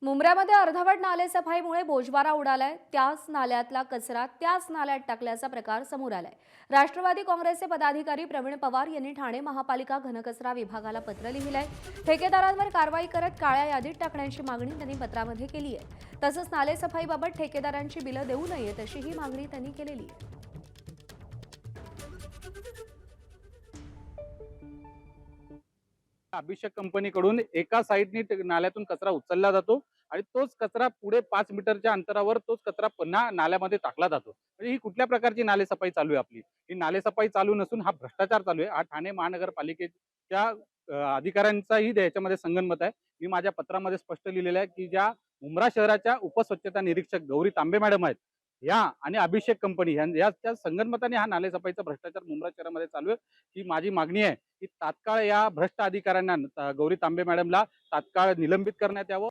मुंब्र्यामध्ये अर्धवट नालेसफाईमुळे बोजबारा उडालाय। त्याच नाल्यातला कचरा त्याच नाल्यात टाकल्याचा प्रकार समोर आलाय। राष्ट्रवादी काँग्रेसचे पदाधिकारी प्रवीण पवार यांनी ठाणे महापालिका घनकचरा विभागाला पत्र लिहिलंय। ठेकेदारांवर कारवाई करत काळ्या यादीत टाकण्याची मागणी त्यांनी पत्रामध्ये केली आहे। तसंच नालेसफाईबाबत ठेकेदारांची बिलं देऊ नयेत अशीही मागणी त्यांनी केलेली आहे। अभिषेक कंपनीकडून एका साईडनी नाल्यातून कचरा उचलला जातो आणि तोच कचरा पुढे 5 मीटरच्या अंतरावर तोच कचरा पुन्हा नाल्यामध्ये टाकला जातो। म्हणजे ही कुठल्या प्रकारची नालेसफाई चालू आहे आपली? ही नालेसफाई चालू नसून हा भ्रष्टाचार चालू आहे। हा ठाणे महानगरपालिकेच्या अधिकाऱ्यांचाही याच्यामध्ये संगनमत आहे। मी माझ्या पत्रामध्ये स्पष्ट लिहिलेलं आहे की ज्या मुंब्रा शहराच्या उपस्वच्छता निरीक्षक गौरी तांबे मॅडम आहेत या आणि अभिषेक कंपनी याच्या संगनमताने हा नालेसफाईचा भ्रष्टाचार मुंब्रा शहरामध्ये चालू आहे। ही माझी मागणी आहे की तात्काळ या भ्रष्ट अधिकाऱ्यांना गौरी तांबे मॅडमला तात्काळ निलंबित करण्यात यावं।